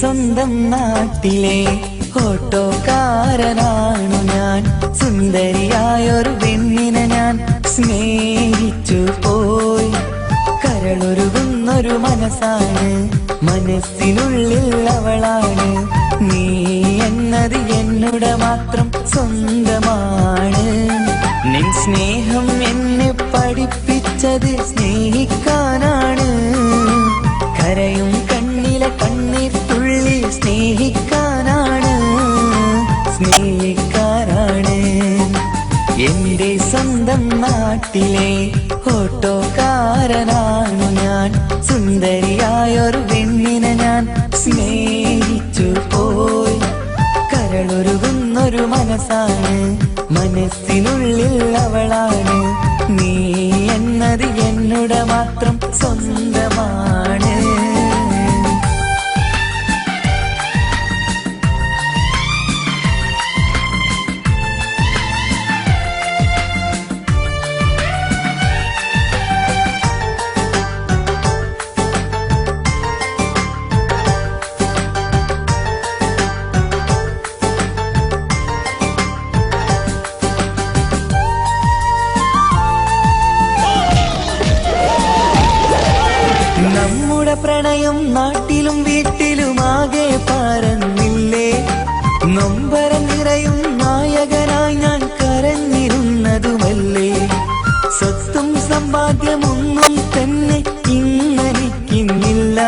സ്വന്തം നാട്ടിലെ ഓട്ടോക്കാരനാണു ഞാൻ. സുന്ദരിയായൊരു പെണ്ണിനെ ഞാൻ സ്നേഹിച്ചു പോയി. കരളൊരുകുന്നൊരു മനസ്സാണ്, മനസ്സിനുള്ളിൽ അവളാണ്. നീ എന്നത് എന്നുടെ മാത്രം സ്വന്തമാണ്. നിൻ സ്നേഹം എന്നെ പഠിപ്പിച്ചത് സ്നേഹിക്കാനാണ്. കരയും കണ്ണിലെ കണ്ണീർ തുള്ളി സ്നേഹിക്കാനാണ്, സ്നേഹിക്കാനാണ്. എന്റെ സ്വന്തം നാട്ടിലെ ഓട്ടോക്കാരനാണു ഞാൻ. സുന്ദരിയായൊരു പെണ്ണിനെ ഞാൻ സ്നേഹിച്ചു പോയി. കരളൊരുകുന്നൊരു മനസ്സാണ്, മനസ്സിനുള്ളിൽ അവളാണ്. നീ എന്നത് എന്നുടെ മാത്രം സ്വന്തമാണ്. നമ്മുടെ പ്രണയം നാട്ടിലും വീട്ടിലുമാകെ പരന്നില്ലേ. നൊമ്പരം നിറയും നായകനായി ഞാൻ കരഞ്ഞിരുന്നതുമല്ലേ. സ്വത്തും സമ്പാദ്യമൊന്നും തന്നെ ഇന്നെനിക്കിന്നില്ല.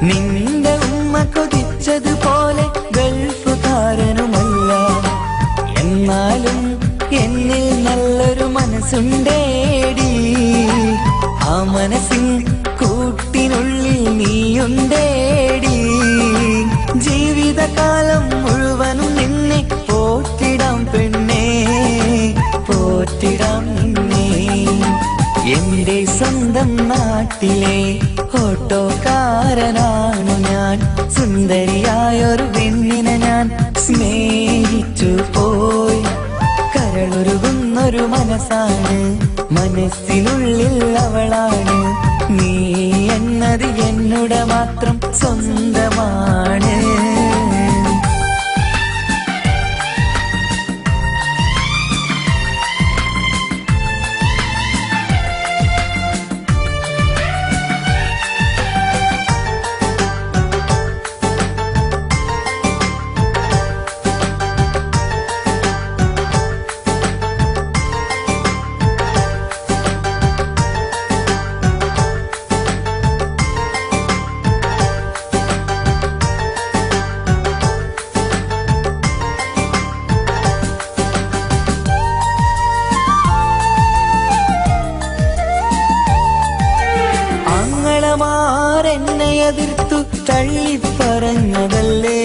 നിന്റെ ഉമ്മ കൊതിച്ചതുപോലെ ഗൾഫുകാരനുമല്ല. എന്നാലും എന്നിൽ നല്ലൊരു മനസ്സുണ്ടേടി. ആ മനസ്സിൻ കൂട്ടിനുള്ളിൽ നീയുണ്ടേടി. ജീവിതകാലം മുഴുവനും നിന്നെ പോറ്റിടാം പെണ്ണേ, പോറ്റിടാം നിന്നെ. എന്റെ സ്വന്തം നാട്ടിലെ ഓട്ടോക്കാരനാണു ഞാൻ. സുന്ദരിയായൊരു പെണ്ണിനെ ഞാൻ സ്നേഹിച്ചു പോയി. കരളൊരുകുന്നൊരു മനസ്സാണ്, മനസ്സിനുള്ളിൽ അവളാണ്. നീ എന്നത് എന്നുടെ മാത്രം സ്വന്തമാണ്. എന്നെ എതിർത്തു തള്ളിപ്പറഞ്ഞതല്ലേ.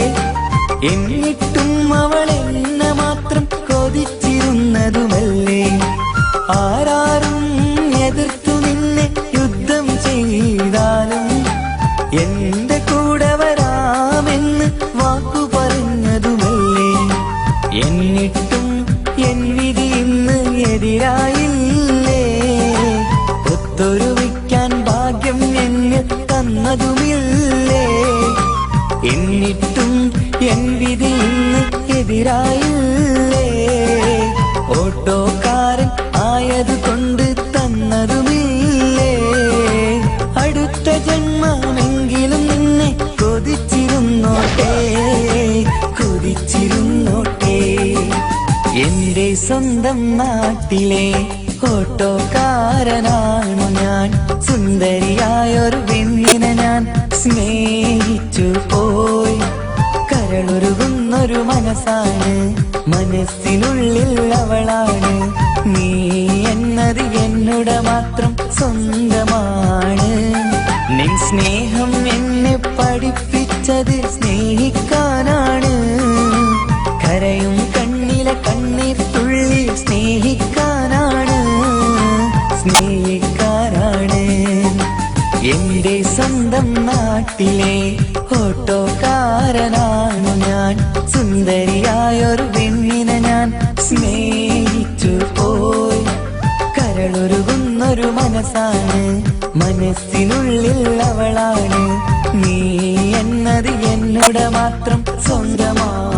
എന്നിട്ടും അവൾ എന്നെ മാത്രം കൊതിച്ചിരുന്നതുമല്ലേ. ആരാരും എതിർത്തു നിന്നെ യുദ്ധം ചെയ്താലും എന്റെ കൂടെ വരാമെന്ന് വാക്കു പറഞ്ഞതുമല്ലേ. എന്നിട്ടും എൻ വിധി ഇന്ന് എതിരായില്ലേ. ഒത്തൊരുമിക്കാൻ ഭാഗ്യം എന്നെ തന്നതുമില്ലേ. എന്നിട്ടും എൻ വിധി ഇന്ന് എതിരായില്ലേ. ഓട്ടോക്കാരൻ ആയതുകൊണ്ട് തന്നതുമില്ലേ. അടുത്ത ജന്മമെങ്കിലും നിന്നെ കൊതിച്ചിരുന്നോട്ടെ, കൊതിച്ചിരുന്നോട്ടെ. എന്റെ സ്വന്തം നാട്ടിലെ ഓട്ടോക്കാരനാണു ഞാൻ. സുന്ദരിയായൊരു പെണ്ണിനെ ഞാൻ സ്നേഹിച്ചു പോയി. കരളൊരുകുന്നൊരു മനസ്സാണ്, മനസ്സിനുള്ളിൽ അവളാണ്. നീ എന്നത് എന്നുടെ മാത്രം സ്വന്തമാണ്. നിൻ സ്നേഹം എന്നെ പഠിപ്പിച്ചത് സ്നേഹിക്കാനാണ്. കരയും കണ്ണിലെ കണ്ണീർ തുള്ളി സ്നേഹിക്കാനാണ്, സ്നേഹിക്കാനാണ്. എന്റെ സ്വന്തം നാട്ടിലെ ഓട്ടോക്കാരനാണു ഞാൻ. സുന്ദരിയായൊരു പെണ്ണിനെ ഞാൻ സ്നേഹിച്ചു പോയി. കരളൊരുകുന്നൊരു മനസ്സാണ്, മനസ്സിനുള്ളിൽ അവളാണ്. നീ എന്നത് എന്നു നിന്നുടെ മാത്രം സ്വന്തമാ